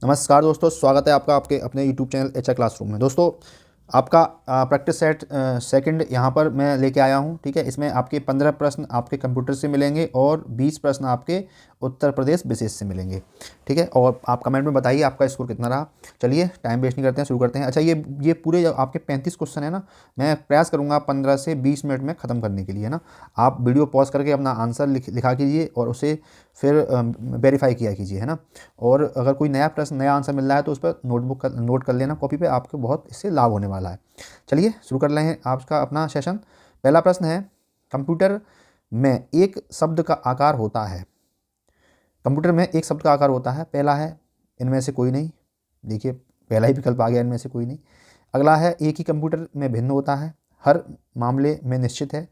नमस्कार दोस्तों, स्वागत है आपका आपके अपने यूट्यूब चैनल एचआर क्लासरूम में। दोस्तों, आपका प्रैक्टिस सेट सेकंड यहाँ पर मैं लेके आया हूँ। ठीक है, इसमें आपके 15 प्रश्न आपके कंप्यूटर से मिलेंगे और 20 प्रश्न आपके उत्तर प्रदेश विशेष से मिलेंगे। ठीक है, और आप कमेंट में बताइए आपका स्कोर कितना रहा। चलिए टाइम वेस्ट नहीं करते हैं, शुरू करते हैं। अच्छा, ये पूरे जो आपके 35 क्वेश्चन है ना, मैं प्रयास करूँगा 15 से 20 मिनट में ख़त्म करने के लिए, है ना। आप वीडियो पॉज करके अपना आंसर लिखा कीजिए और उसे फिर वेरीफाई किया कीजिए, है ना। और अगर कोई नया प्रश्न नया आंसर मिल रहा है तो उस पर नोट कर लेना कॉपी पे, आपको बहुत इससे लाभ होने वाला है। चलिए शुरू कर रहे हैं आपका अपना सेशन। पहला प्रश्न है, कंप्यूटर में एक शब्द का आकार होता है। कंप्यूटर में एक शब्द का आकार होता है। पहला है इनमें से कोई नहीं। देखिए पहला ही विकल्प आ गया, इनमें से कोई नहीं। अगला है एक ही कंप्यूटर में भिन्न होता है, हर मामले में निश्चित है।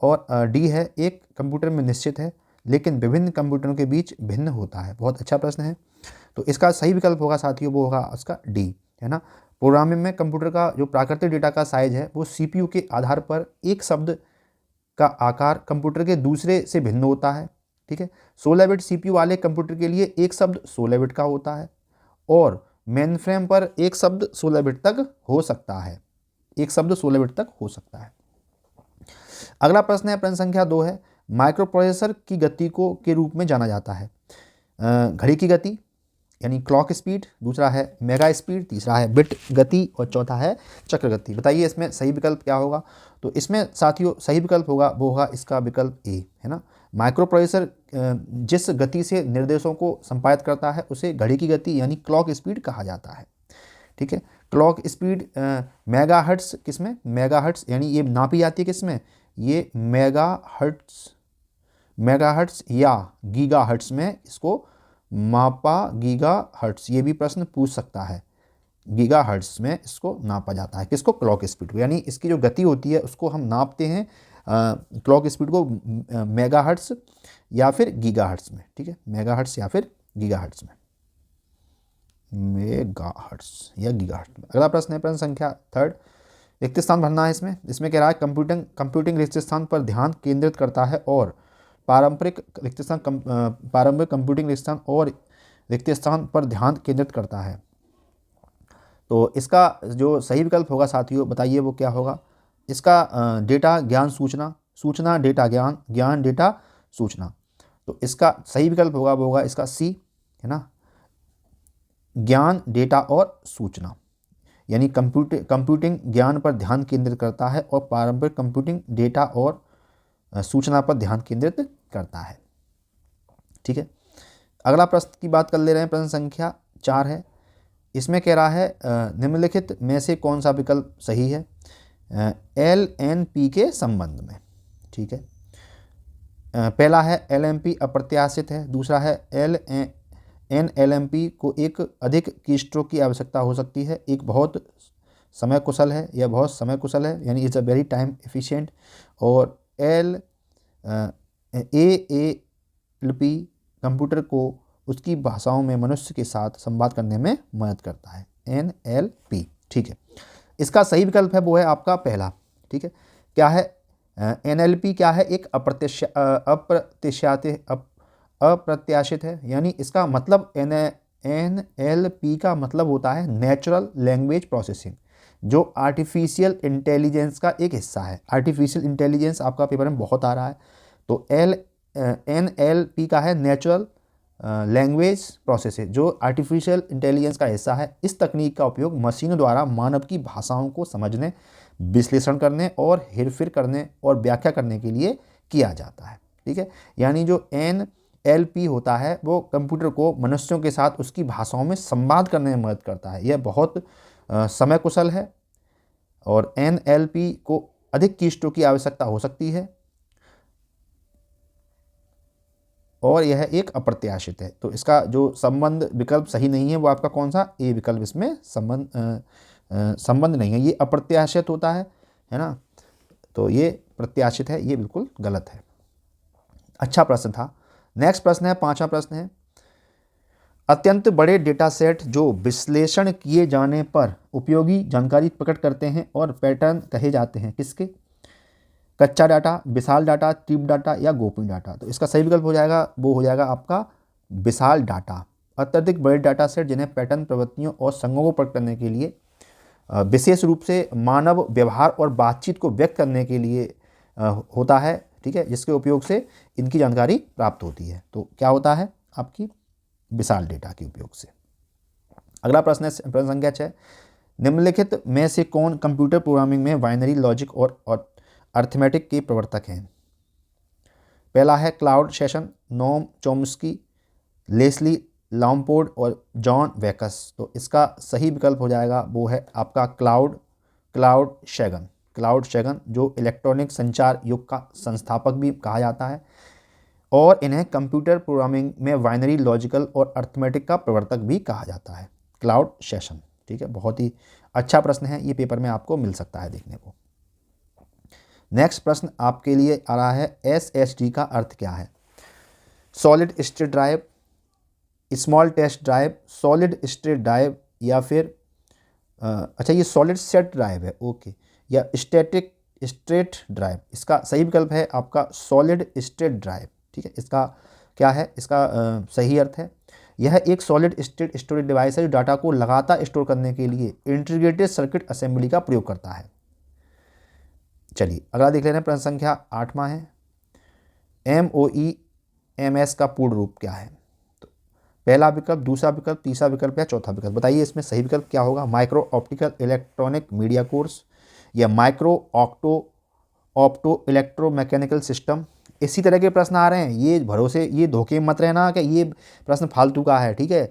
और डी है एक कंप्यूटर में निश्चित है लेकिन विभिन्न कंप्यूटरों के बीच भिन्न होता है। बहुत अच्छा प्रश्न है। तो इसका सही विकल्प होगा साथियों, वो होगा उसका डी, है ना। प्रोग्रामिंग में कंप्यूटर का जो प्राकृतिक डेटा का साइज है वो सीपीयू के आधार पर एक शब्द का आकार कंप्यूटर के दूसरे से भिन्न होता है। ठीक है, 16 बिट सीपीयू वाले कंप्यूटर के लिए एक शब्द 16 बिट का होता है और मेन फ्रेम पर एक शब्द 16 बिट तक हो सकता है। एक शब्द 16 बिट तक हो सकता है। अगला प्रश्न है, प्रश्न संख्या 2 है, माइक्रो प्रोसेसर की गति को के रूप में जाना जाता है। घड़ी की गति यानी क्लॉक स्पीड, दूसरा है मेगा स्पीड, तीसरा है बिट गति और चौथा है चक्र गति। बताइए इसमें सही विकल्प क्या होगा। तो इसमें साथियों सही विकल्प होगा वो होगा इसका विकल्प ए, है ना। माइक्रो प्रोसेसर जिस गति से निर्देशों को संपादित करता है उसे घड़ी की गति यानी क्लॉक स्पीड कहा जाता है। ठीक है, क्लॉक स्पीड मेगाहर्ट्ज किसमें, मेगाहर्ट्ज यानी ये नापी जाती है किसमें, ये मेगाहर्ट्ज या गीगाहर्ट्ज में इसको मापा, गीगाहर्ट्ज ये भी प्रश्न पूछ सकता है। गीगाहर्ट्ज में इसको नापा जाता है किसको, क्लॉक स्पीड को, यानी इसकी जो गति होती है उसको हम नापते हैं क्लॉक स्पीड को मेगाहर्ट्ज या फिर गीगाहर्ट्ज में। ठीक है, मेगाहर्ट्ज या फिर गीगाहर्ट्ज में, मेगाहर्ट्ज या गीगाहर्ट्ज में। अगला प्रश्न है प्रश्न संख्या 3, रिक्त स्थान भरना है। इसमें कह रहा है कंप्यूटिंग रिक्त स्थान पर ध्यान केंद्रित करता है और पारंपरिक कंप्यूटिंग रिक्त स्थान और रिक्त स्थान पर ध्यान केंद्रित करता है। तो इसका जो सही विकल्प होगा साथियों बताइए वो क्या होगा। इसका डेटा ज्ञान सूचना, सूचना डेटा ज्ञान, ज्ञान डेटा सूचना। तो इसका सही विकल्प होगा वो होगा इसका सी, है ना, ज्ञान डेटा और सूचना। यानी कंप्यूटिंग ज्ञान पर ध्यान केंद्रित करता है और पारंपरिक कंप्यूटिंग डेटा और सूचना पर ध्यान केंद्रित करता है। ठीक है, अगला प्रश्न की बात कर ले रहे हैं, प्रश्न संख्या 4 है। इसमें कह रहा है निम्नलिखित में से कौन सा विकल्प सही है LNP के संबंध में। ठीक है, पहला है LNP अप्रत्याशित है, दूसरा है NLMP को एक अधिक कीस्ट्रोक की आवश्यकता हो सकती है, एक बहुत समय कुशल है या बहुत समय कुशल है यानी is a very time efficient, और AALP कंप्यूटर को उसकी भाषाओं में मनुष्य के साथ संवाद करने में मदद करता है, NLP। ठीक है, इसका सही विकल्प है वो है आपका पहला। ठीक है, क्या है NLP, क्या है, एक अप्रत्याशित है, यानी इसका मतलब NLP का मतलब होता है नेचुरल लैंग्वेज प्रोसेसिंग, जो आर्टिफिशियल इंटेलिजेंस का एक हिस्सा है। आर्टिफिशियल इंटेलिजेंस आपका पेपर में बहुत आ रहा है। तो NLP का है नेचुरल लैंग्वेज प्रोसेसिंग, जो आर्टिफिशियल इंटेलिजेंस का हिस्सा है। इस तकनीक का उपयोग मशीनों द्वारा मानव की भाषाओं को समझने, विश्लेषण करने और हेरफेर करने और व्याख्या करने के लिए किया जाता है। ठीक है, यानी जो NLP होता है वो कंप्यूटर को मनुष्यों के साथ उसकी भाषाओं में संवाद करने में मदद करता है। यह बहुत समय कुशल है और NLP को अधिक कीस्ट्रोक की आवश्यकता हो सकती है और यह एक अप्रत्याशित है। तो इसका जो संबंध विकल्प सही नहीं है वो आपका कौन सा, ए विकल्प, इसमें संबंध नहीं है, ये अप्रत्याशित होता है ना। तो ये प्रत्याशित है, ये बिल्कुल गलत है। अच्छा प्रश्न था। नेक्स्ट प्रश्न है, 5वां प्रश्न है, अत्यंत बड़े डेटा सेट जो विश्लेषण किए जाने पर उपयोगी जानकारी प्रकट करते हैं और पैटर्न कहे जाते हैं किसके, कच्चा डाटा, विशाल डाटा, तीव्र डाटा या गोपनीय डाटा। तो इसका सही विकल्प हो जाएगा वो हो जाएगा आपका विशाल डाटा, अत्यधिक बड़े डाटा सेट जिन्हें पैटर्न, प्रवृत्तियों और संघों को प्रकट करने के लिए विशेष रूप से मानव व्यवहार और बातचीत को व्यक्त करने के लिए होता है, ठीक है, जिसके उपयोग से इनकी जानकारी प्राप्त होती है। तो क्या होता है आपकी विशाल डेटा के उपयोग से। अगला प्रश्न है प्रश्न संख्या 6, निम्नलिखित में से कौन कंप्यूटर प्रोग्रामिंग में बाइनरी लॉजिक और अर्थमेटिक के प्रवर्तक हैं? पहला है क्लाउड शेसन, नोम चोम्स्की, लेस्ली लॉम्पोर्ड और जॉन वेकस। तो इसका सही विकल्प हो जाएगा वो है आपका क्लाउड शैगन, जो इलेक्ट्रॉनिक संचार युग का संस्थापक भी कहा जाता है और इन्हें कंप्यूटर प्रोग्रामिंग में बाइनरी लॉजिकल और अर्थमेटिक का प्रवर्तक भी कहा जाता है, क्लाउड शेसन। ठीक है, बहुत ही अच्छा प्रश्न है, ये पेपर में आपको मिल सकता है देखने को। नेक्स्ट प्रश्न आपके लिए आ रहा है, SSD का अर्थ क्या है? Solid state drive, small test drive, solid state drive या फिर अच्छा ये सॉलिड सेट ड्राइव है, ओके, या स्टैटिक स्टेट ड्राइव। इसका सही विकल्प है आपका सॉलिड स्टेट ड्राइव। ठीक है, इसका क्या है, इसका सही अर्थ है, यह एक सॉलिड स्टेट स्टोरेज डिवाइस है जो डाटा को लगातार स्टोर करने के लिए इंटीग्रेटेड सर्किट असेंबली का प्रयोग करता है। चलिए अगला देख लेते हैं, प्रश्न संख्या 8वां है, MOEMS का पूर्ण रूप क्या है? तो पहला विकल्प, दूसरा विकल्प, तीसरा विकल्प या चौथा विकल्प, बताइए इसमें सही विकल्प क्या होगा? Micro optical electronic media course या माइक्रो ऑप्टो इलेक्ट्रोमैकेनिकल सिस्टम। इसी तरह के प्रश्न आ रहे हैं, ये धोखे मत रहना कि ये प्रश्न फालतू का है। ठीक है,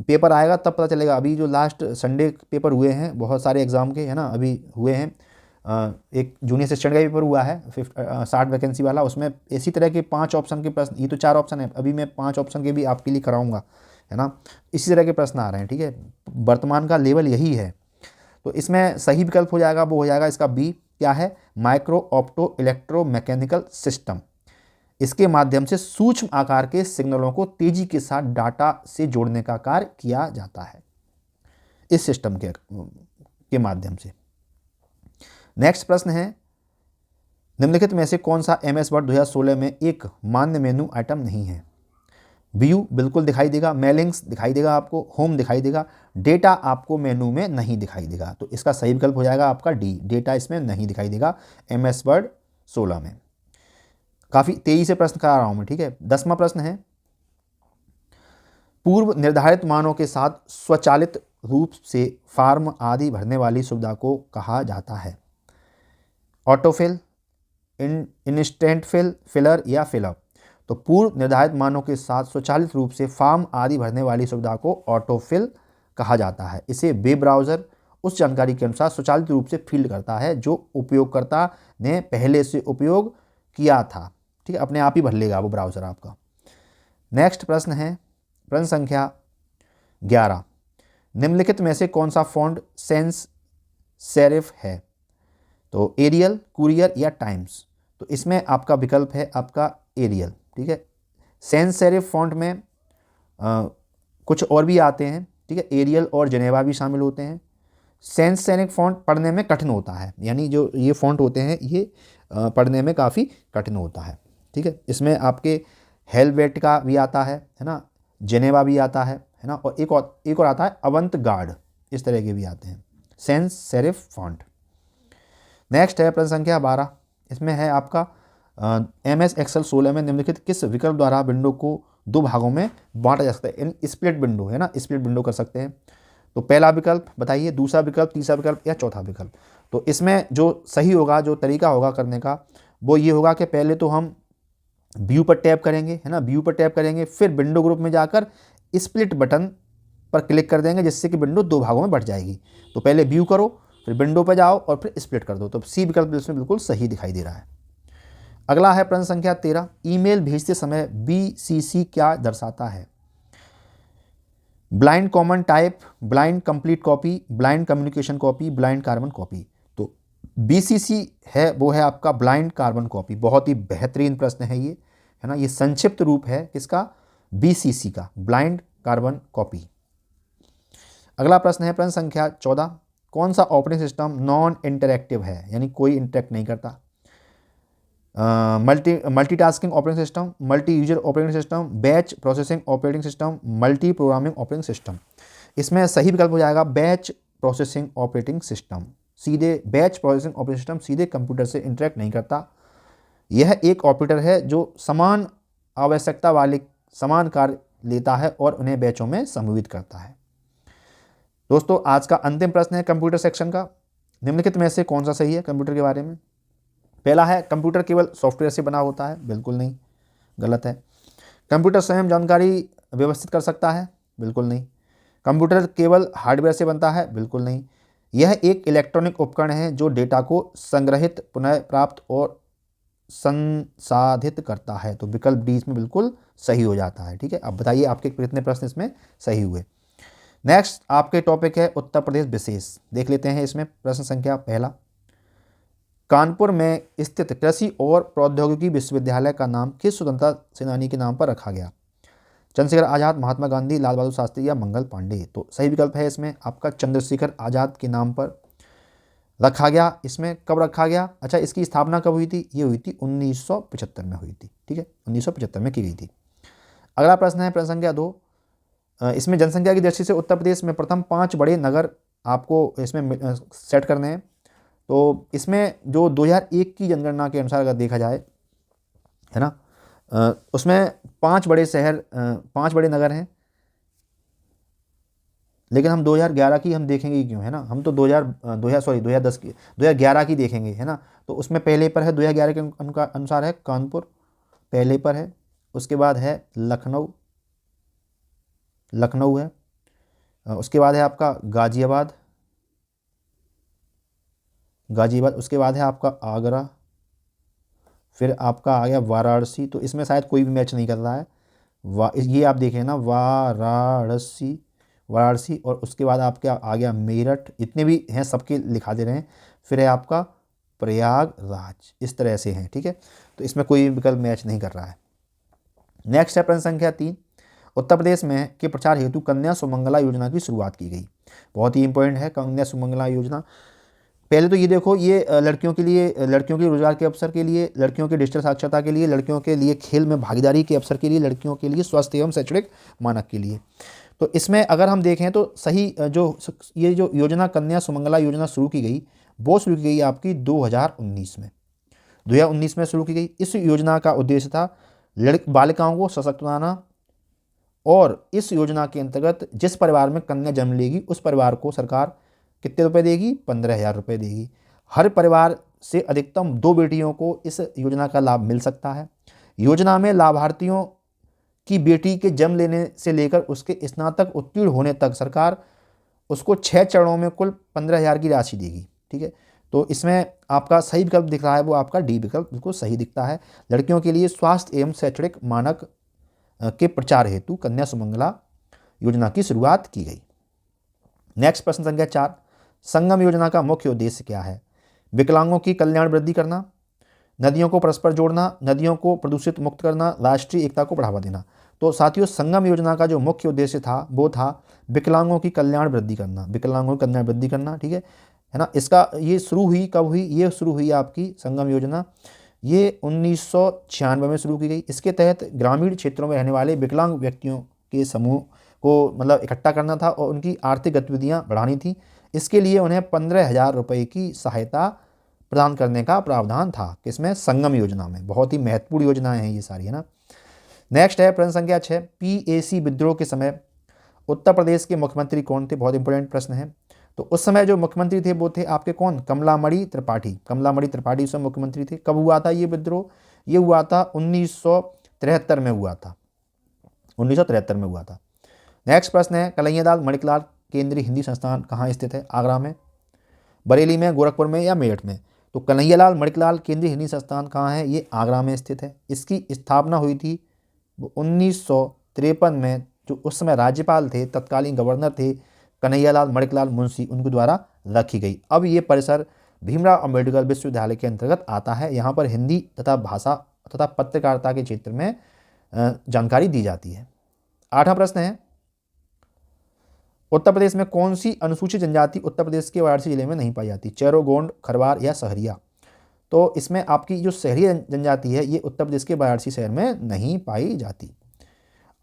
पेपर आएगा तब पता चलेगा। अभी जो लास्ट संडे पेपर हुए हैं बहुत सारे एग्ज़ाम के, है ना, अभी हुए हैं, एक जूनियर असिस्टेंट का पेपर हुआ है 60 वैकेंसी वाला, उसमें इसी तरह के 5 ऑप्शन के प्रश्न, ये तो 4 ऑप्शन है, अभी मैं 5 ऑप्शन के भी आपके लिए कराऊंगा, है ना, इसी तरह के प्रश्न आ रहे हैं। ठीक है, वर्तमान का लेवल यही है। तो इसमें सही विकल्प हो जाएगा वो हो जाएगा इसका बी, क्या है? Micro opto electromechanical system. इसके माध्यम से सूक्ष्म आकार के सिग्नलों को तेजी के साथ डाटा से जोड़ने का कार्य किया जाता है इस सिस्टम के माध्यम से। नेक्स्ट प्रश्न है, निम्नलिखित में से कौन सा MS वर्ड 2016 में एक मान्य मेनू आइटम नहीं है? व्यू बिल्कुल दिखाई देगा, मेलिंग्स दिखाई देगा आपको, होम दिखाई देगा, डेटा आपको मेनू में नहीं दिखाई देगा। तो इसका सही विकल्प हो जाएगा आपका डी, डेटा इसमें नहीं दिखाई देगा MS वर्ड 16 में। काफ़ी तेजी से प्रश्न करा रहा हूँ मैं। ठीक है, 10वां प्रश्न है, पूर्व निर्धारित मानों के साथ स्वचालित रूप से फॉर्म आदि भरने वाली सुविधा को कहा जाता है? ऑटोफिल, इंस्टेंट फिलर या फिलअप। तो पूर्व निर्धारित मानों के साथ स्वचालित रूप से फॉर्म आदि भरने वाली सुविधा को ऑटोफिल कहा जाता है। इसे वेब ब्राउज़र उस जानकारी के अनुसार स्वचालित रूप से फील्ड करता है जो उपयोगकर्ता ने पहले से उपयोग किया था। ठीक है, अपने आप ही भर लेगा वो ब्राउज़र आपका। नेक्स्ट प्रश्न है, प्रश्न संख्या 11, निम्नलिखित में से कौन सा फॉन्ट सेंस सेरिफ है? तो एरियल, कुरियर या टाइम्स। तो इसमें आपका विकल्प है आपका एरियल। ठीक है, सेंस सेरिफ फॉन्ट में कुछ और भी आते हैं। ठीक है, एरियल और जेनेवा भी शामिल होते हैं। सेंस सेरिफ फॉन्ट पढ़ने में कठिन होता है, यानी जो ये फॉन्ट होते हैं ये पढ़ने में काफ़ी कठिन होता है। ठीक है, इसमें आपके हेलवेटिका भी आता है ना, जेनेवा भी आता है ना, और एक और आता है अवंत गार्ड, इस तरह के भी आते हैं सेंस सेरिफ फॉन्ट। नेक्स्ट है प्रश्न संख्या 12, इसमें है आपका MS Excel 16 में निम्नलिखित किस विकल्प द्वारा विंडो को 2 भागों में बांटा जा सकता है? स्प्लिट विंडो, है ना, स्प्लिट विंडो कर सकते हैं। तो पहला विकल्प बताइए, दूसरा विकल्प, तीसरा विकल्प या चौथा विकल्प। तो इसमें जो सही होगा, जो तरीका होगा करने का, वो ये होगा कि पहले तो हम व्यू पर टैप करेंगे, है ना, व्यू पर टैप करेंगे, फिर विंडो ग्रुप में जाकर स्प्लिट बटन पर क्लिक कर देंगे, जिससे कि विंडो 2 भागों में बंट जाएगी। तो पहले व्यू करो, फिर विंडो पर जाओ और फिर स्प्लिट कर दो। तो सी विकल्प इसमें बिल्कुल सही दिखाई दे रहा है। अगला है प्रश्न संख्या 13, ईमेल भेजते समय BCC क्या दर्शाता है? Blind common type, blind complete copy, blind communication copy, blind carbon copy. तो BCC है वो है आपका ब्लाइंड कार्बन कॉपी। बहुत ही बेहतरीन प्रश्न है ये, है ना, ये संक्षिप्त रूप है किसका? BCC का, ब्लाइंड कार्बन कॉपी। अगला प्रश्न है प्रश्न संख्या 14, कौन सा ऑपरेटिंग सिस्टम नॉन इंटरैक्टिव है, यानी कोई इंटरैक्ट नहीं करता? Multitasking operating system, multi user operating system, batch processing operating system, multi programming operating system. इसमें सही विकल्प हो जाएगा बैच प्रोसेसिंग ऑपरेटिंग सिस्टम। सीधे बैच प्रोसेसिंग ऑपरेटिंग सिस्टम सीधे कंप्यूटर से इंटरेक्ट नहीं करता। यह एक ऑपरेटर है जो समान आवश्यकता वाले समान कार्य लेता है और उन्हें बैचों में समूहित करता है। दोस्तों आज का अंतिम प्रश्न है कंप्यूटर सेक्शन का, निम्नलिखित में से कौन सा सही है कंप्यूटर के बारे में। पहला है कंप्यूटर केवल सॉफ्टवेयर से बना होता है, बिल्कुल नहीं, गलत है। कंप्यूटर स्वयं जानकारी व्यवस्थित कर सकता है, बिल्कुल नहीं। कंप्यूटर केवल हार्डवेयर से बनता है, बिल्कुल नहीं। यह एक इलेक्ट्रॉनिक उपकरण है जो डेटा को संग्रहित, पुनः प्राप्त और संसाधित करता है। तो विकल्प डी इसमें बिल्कुल सही हो जाता है। ठीक है, अब बताइए आपके कितने प्रश्न इसमें सही हुए। नेक्स्ट आपके टॉपिक है उत्तर प्रदेश विशेष, देख लेते हैं इसमें प्रश्न संख्या पहला। कानपुर में स्थित कृषि और प्रौद्योगिकी विश्वविद्यालय का नाम किस स्वतंत्रता सेनानी के नाम पर रखा गया। चंद्रशेखर आज़ाद, महात्मा गांधी, लाल बहादुर शास्त्री या मंगल पांडे। तो सही विकल्प है इसमें आपका चंद्रशेखर आज़ाद के नाम पर रखा गया। इसमें कब रखा गया, अच्छा इसकी स्थापना कब हुई थी, ये हुई थी 1975 में हुई थी। ठीक है, 1975 में की गई थी। अगला प्रश्न है प्रश्न संख्या 2। इसमें जनसंख्या की दृष्टि से उत्तर प्रदेश में प्रथम 5 बड़े नगर आपको इसमें सेट करने हैं। तो इसमें जो 2001 की जनगणना के अनुसार अगर देखा जाए है ना, उसमें 5 बड़े शहर 5 बड़े नगर हैं, लेकिन हम 2011 की हम देखेंगे क्यों, है ना, हम तो 2010 की 2011 की देखेंगे, है ना। तो उसमें पहले पर है 2011 के अनुसार है कानपुर पहले पर है, उसके बाद है लखनऊ है, उसके बाद है आपका गाजियाबाद, उसके बाद है आपका आगरा, फिर आपका आ गया वाराणसी। तो इसमें शायद कोई भी मैच नहीं कर रहा है, ये आप देखें ना, वाराणसी, और उसके बाद आपके आ गया मेरठ, इतने भी हैं सबके लिखा दे रहे हैं। फिर है आपका प्रयागराज, इस तरह से हैं। ठीक है, तो इसमें कोई विकल्प मैच नहीं कर रहा है। नेक्स्ट है प्रश्न संख्या 3। उत्तर प्रदेश में के प्रचार हेतु कन्या सुमंगला योजना की शुरुआत की गई। बहुत ही इंपॉर्टेंट है कन्या सुमंगला योजना। पहले तो ये देखो, ये लड़कियों के लिए, लड़कियों के रोजगार के अवसर के लिए, लड़कियों के डिजिटल साक्षरता के लिए, लड़कियों के लिए खेल में भागीदारी के अवसर के लिए, लड़कियों के लिए स्वास्थ्य एवं शैक्षणिक मानक के लिए। तो इसमें अगर हम देखें तो सही ये जो योजना कन्या सुमंगला योजना शुरू की गई, वो शुरू की गई आपकी 2019 में 2019 में शुरू की गई। इस योजना का उद्देश्य था बालिकाओं को सशक्त बनाना, और इस योजना के अंतर्गत जिस परिवार में कन्या जन्म लेगी उस परिवार को सरकार कितने रुपए देगी, 15,000 रुपये देगी। हर परिवार से अधिकतम 2 बेटियों को इस योजना का लाभ मिल सकता है। योजना में लाभार्थियों की बेटी के जन्म लेने से लेकर उसके स्नातक उत्तीर्ण होने तक सरकार उसको 6 चरणों में कुल 15,000 की राशि देगी। ठीक है, तो इसमें आपका सही विकल्प दिख रहा है वो आपका डी विकल्प बिल्कुल सही दिखता है। लड़कियों के लिए स्वास्थ्य एवं शैक्षणिक मानक के प्रचार हेतु कन्या सुमंगला योजना की शुरुआत की गई। नेक्स्ट प्रश्न संख्या 4। संगम योजना का मुख्य उद्देश्य क्या है। विकलांगों की कल्याण वृद्धि करना, नदियों को परस्पर जोड़ना, नदियों को प्रदूषित मुक्त करना, राष्ट्रीय एकता को बढ़ावा देना। तो साथियों संगम योजना का जो मुख्य उद्देश्य था वो था विकलांगों की कल्याण वृद्धि करना, विकलांगों की कल्याण वृद्धि करना। ठीक है ना। इसका ये शुरू हुई कब हुई, ये शुरू हुई आपकी संगम योजना, ये 1996 में शुरू की गई। इसके तहत ग्रामीण क्षेत्रों में रहने वाले विकलांग व्यक्तियों के समूह को मतलब इकट्ठा करना था और उनकी आर्थिक गतिविधियां बढ़ानी थी। इसके लिए उन्हें 15,000 रुपये की सहायता प्रदान करने का प्रावधान था, किसमें, संगम योजना में। बहुत ही महत्वपूर्ण योजनाएं हैं ये सारी, है ना। नेक्स्ट है प्रश्न संख्या 6। PAC विद्रोह के समय उत्तर प्रदेश के मुख्यमंत्री कौन थे। बहुत इंपॉर्टेंट प्रश्न है। तो उस समय जो मुख्यमंत्री थे वो थे आपके कौन, कमलामणि त्रिपाठी। कमलामणि त्रिपाठी उस समय मुख्यमंत्री थे। कब हुआ था ये विद्रोह, ये हुआ था 1973 में हुआ था, 1973 में हुआ था। नेक्स्ट प्रश्न है कन्हैयालाल मणिकलाल केंद्रीय हिंदी संस्थान कहाँ स्थित है। आगरा में, बरेली में, गोरखपुर में या मेरठ में। तो कन्हैयालाल मणिकलाल केंद्रीय हिंदी संस्थान कहाँ है, ये आगरा में स्थित है। इसकी स्थापना हुई थी 1953 में। जो उस समय राज्यपाल थे, तत्कालीन गवर्नर थे कन्हैयालाल मणिकलाल मुंशी, उनके द्वारा रखी गई। अब ये परिसर भीमराव अंबेडकर विश्वविद्यालय के अंतर्गत आता है। यहाँ पर हिंदी तथा भाषा तथा पत्रकारिता के क्षेत्र में जानकारी दी जाती है। 8वां प्रश्न है उत्तर प्रदेश में कौन सी अनुसूचित जनजाति उत्तर प्रदेश के वाराणसी जिले में नहीं पाई जाती। चेरो, गोंड, खरवार या सहरिया। तो इसमें आपकी जो शहरी जनजाति है ये उत्तर प्रदेश के वाराणसी शहर में नहीं पाई जाती।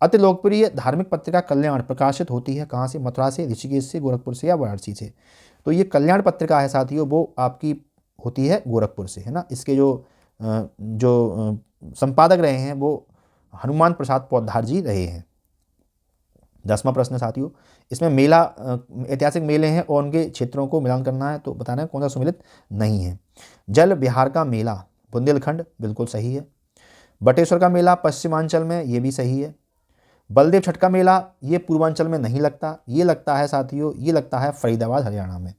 अति लोकप्रिय धार्मिक पत्रिका कल्याण प्रकाशित होती है कहाँ से? मथुरा से, ऋषिकेश से, गोरखपुर से या वाराणसी से? तो ये कल्याण पत्रिका है साथियों, वो आपकी होती है गोरखपुर से, है ना। इसके जो संपादक रहे हैं वो हनुमान प्रसाद पोद्दार जी रहे हैं। 10वां प्रश्न साथियों, इसमें मेला ऐतिहासिक मेले हैं और उनके क्षेत्रों को मिलान करना है, तो बताना है कौन सा सम्मिलित नहीं है। जल विहार का मेला बुंदेलखंड, बिल्कुल सही है। बटेश्वर का मेला पश्चिमांचल में, ये भी सही है। बलदेव छठ का मेला ये पूर्वांचल में नहीं लगता, ये लगता है साथियों, ये लगता है फरीदाबाद हरियाणा में,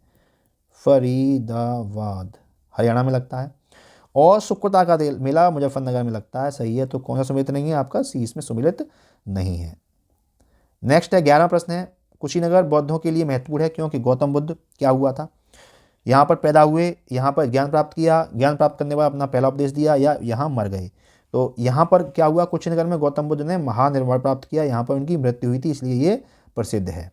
फरीदाबाद हरियाणा में लगता है। और शुक्रता का मेला मुजफ्फरनगर में लगता है, सही है। तो कौन सा सम्मिलित नहीं है? आपका सी इसमें सम्मिलित नहीं है। नेक्स्ट है 11वां प्रश्न है, कुशीनगर बौद्धों के लिए महत्वपूर्ण है क्योंकि गौतम बुद्ध क्या हुआ था? यहाँ पर पैदा हुए, यहाँ पर ज्ञान प्राप्त किया, ज्ञान प्राप्त करने के बाद अपना पहला उपदेश दिया, या यहाँ मर गए? तो यहाँ पर क्या हुआ? कुशीनगर में गौतम बुद्ध ने महानिर्वाण प्राप्त किया, यहाँ पर उनकी मृत्यु हुई थी, इसलिए ये प्रसिद्ध है।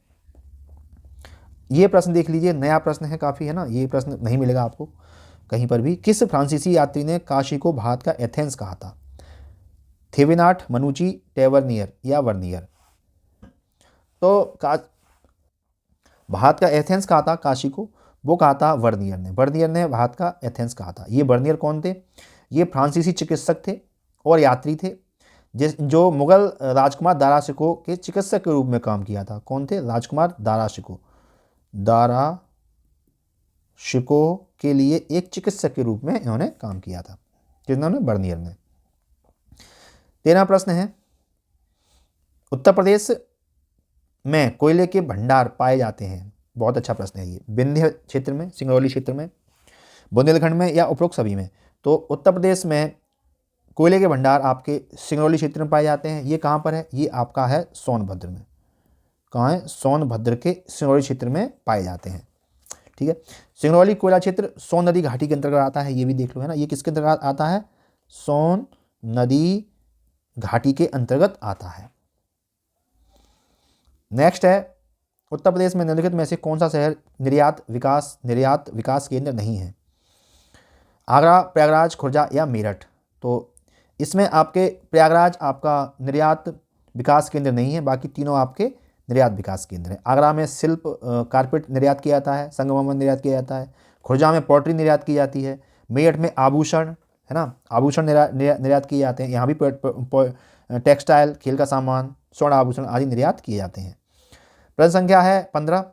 ये प्रश्न देख लीजिए, नया प्रश्न है काफ़ी, है ना। ये प्रश्न नहीं मिलेगा आपको कहीं पर भी। किस फ्रांसीसी यात्री ने काशी को भारत का एथेंस कहा था? थेवेनाट, मनुची, टेवर्नियर या वर्नियर? तो भारत का एथेंस कहा था काशी को, वो कहा था वर्नियर ने। वर्नियर ने भारत का एथेंस कहा था। ये वर्नियर कौन थे? ये फ्रांसीसी चिकित्सक थे और यात्री थे जो मुगल राजकुमार दारा शिकोह के चिकित्सक के रूप में काम किया था। कौन थे? राजकुमार दारा शिकोह। दारा शिकोह के लिए एक चिकित्सक के रूप में इन्होंने काम किया था, जिन्होंने वर्नियर ने। 13वां प्रश्न है, उत्तर प्रदेश में कोयले के भंडार पाए जाते हैं? बहुत अच्छा प्रश्न है ये। विंध्य क्षेत्र में, सिंगरौली क्षेत्र में, बुंदेलखंड में या उपरोक्त सभी में? तो उत्तर प्रदेश में कोयले के भंडार आपके सिंगरौली क्षेत्र में पाए जाते हैं। ये कहाँ पर है? ये आपका है सोनभद्र में। कहाँ है? सोनभद्र के सिंगरौली क्षेत्र में पाए जाते हैं, ठीक है। सिंगरौली कोयला क्षेत्र सोन नदी घाटी के अंतर्गत आता है, ये भी देख लो, है ना। ये किसके अंतर्गत आता है? सोन नदी घाटी के अंतर्गत आता है। नेक्स्ट है, उत्तर प्रदेश में निम्नलिखित में से कौन सा शहर निर्यात विकास केंद्र नहीं है? आगरा, प्रयागराज, खुर्जा या मेरठ? तो इसमें आपके प्रयागराज आपका निर्यात विकास केंद्र नहीं है, बाकी तीनों आपके निर्यात विकास केंद्र हैं। आगरा में शिल्प कारपेट निर्यात किया जाता है, संगमरमर निर्यात किया जाता है। खुर्जा में पॉटरी निर्यात की जाती है। मेरठ में आभूषण, है ना, आभूषण निर्यात किए जाते हैं। यहाँ भी टेक्सटाइल, खेल का सामान, स्वर्ण आभूषण आदि निर्यात किए जाते हैं। प्रश्न संख्या है 15,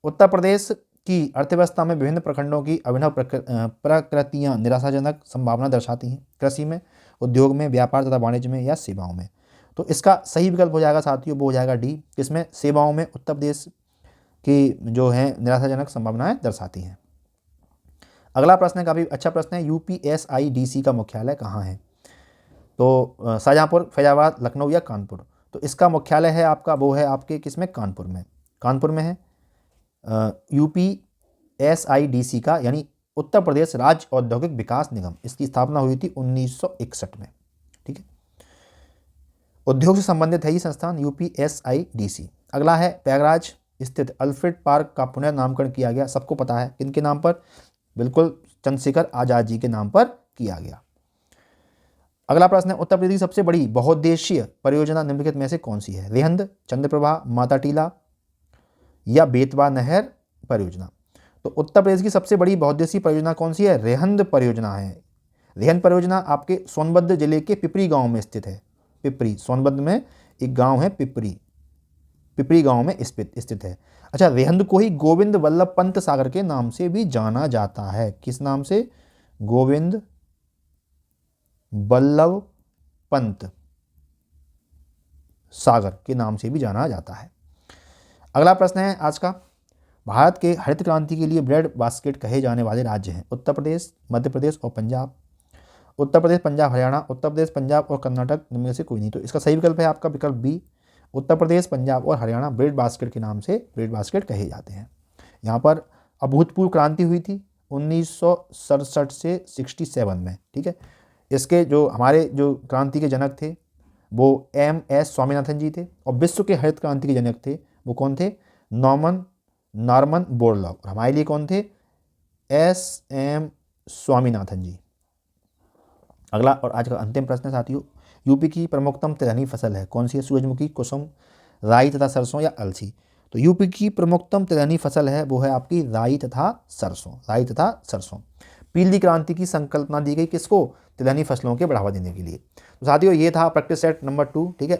उत्तर प्रदेश की अर्थव्यवस्था में विभिन्न प्रखंडों की अभिनव प्रकृतियाँ निराशाजनक संभावना दर्शाती हैं। कृषि में, उद्योग में, व्यापार तथा वाणिज्य में या सेवाओं में? तो इसका सही विकल्प हो जाएगा साथियों, वो हो जाएगा डी। इसमें सेवाओं में उत्तर प्रदेश की जो है निराशाजनक संभावनाएं दर्शाती हैं। अगला प्रश्न काफ़ी अच्छा प्रश्न है, UPSIDC का मुख्यालय कहाँ है? तो शाहजहाँपुर, फैजाबाद, लखनऊ या कानपुर? तो इसका मुख्यालय है आपका, वो है आपके किसमें? कानपुर में। कानपुर में है UPSIDC का, यानी उत्तर प्रदेश राज्य औद्योगिक विकास निगम। इसकी स्थापना हुई थी 1961 में, ठीक है। उद्योग से संबंधित है ये संस्थान UPSIDC। अगला है, प्रयागराज स्थित अल्फ्रेड पार्क का पुनर्नामकरण किया गया, सबको पता है किनके नाम पर? बिल्कुल, चंद्रशेखर आजाद जी के नाम पर किया गया। अगला प्रश्न है, उत्तर प्रदेश की सबसे बड़ी बहुउद्देशीय परियोजना निम्नलिखित में से कौन सी है? रेहंद, चंद्रप्रभा, माता टीला या बेतवा नहर परियोजना? तो उत्तर प्रदेश की सबसे बड़ी बहुउद्देशीय परियोजना कौन सी है? रेहंद परियोजना है। रेहंद परियोजना आपके सोनभद्र जिले के पिपरी गांव में स्थित है। पिपरी, सोनभद्र में एक गांव है पिपरी गांव में स्थित है। अच्छा, रेहंद को ही गोविंद वल्लभ पंत सागर के नाम से भी जाना जाता है। किस नाम से? गोविंद वल्लभ पंत सागर के नाम से भी जाना जाता है। अगला प्रश्न है आज का, भारत के हरित क्रांति के लिए ब्रेड बास्केट कहे जाने वाले राज्य हैं? उत्तर प्रदेश, मध्य प्रदेश और पंजाब। उत्तर प्रदेश, पंजाब, हरियाणा। उत्तर प्रदेश, पंजाब और कर्नाटक, इनमें से कोई नहीं। तो इसका सही विकल्प है आपका विकल्प बी। उत्तर प्रदेश, पंजाब और हरियाणा ब्रेड बास्केट के नाम से ब्रेड बास्केट कहे जाते हैं। यहाँ पर अभूतपूर्व क्रांति हुई थी 1967 से 67 में, ठीक है। इसके जो हमारे जो क्रांति के जनक थे वो MS स्वामीनाथन जी थे, और विश्व के हरित क्रांति के जनक थे वो कौन थे? Norman Borlaug. और हमारे लिए कौन थे? SM स्वामीनाथन जी। अगला और आज का अंतिम प्रश्न साथियों, यूपी की प्रमुखतम तिलहनी फसल है कौन सी है? सूरजमुखी, कुसुम, राई तथा सरसों या अलसी? तो यूपी की प्रमुखतम तिलहनी फसल है वो है आपकी राई तथा सरसों, राई तथा सरसों। पीली क्रांति की संकल्पना दी गई किसको? तिलहनी फसलों के बढ़ावा देने के लिए। तो साथियों ये था प्रैक्टिस सेट नंबर 2। ठीक है,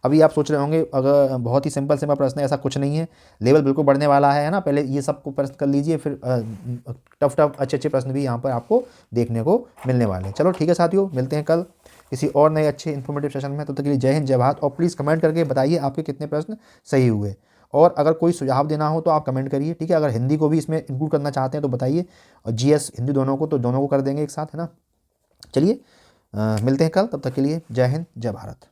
अभी आप सोच रहे होंगे अगर बहुत ही सिंपल प्रश्न है, ऐसा कुछ नहीं है, लेवल बिल्कुल बढ़ने वाला है ना। पहले ये सबको प्रश्न कर लीजिए, फिर टफ अच्छे अच्छे प्रश्न भी यहाँ पर आपको देखने को मिलने वाले हैं। चलो ठीक है साथियों, मिलते हैं कल किसी और नए अच्छे इन्फॉर्मेटिव सेशन में। तो तक के लिए जय हिंद, जय भारत। और प्लीज़ कमेंट करके बताइए आपके कितने प्रश्न सही हुए, और अगर कोई सुझाव देना हो तो आप कमेंट करिए। ठीक है, अगर हिंदी को भी इसमें इंक्लूड करना चाहते हैं तो बताइए, और जीएस हिंदी दोनों को, तो दोनों को कर देंगे एक साथ, है ना। चलिए मिलते हैं कल, तब तक के लिए जय हिंद, जय भारत।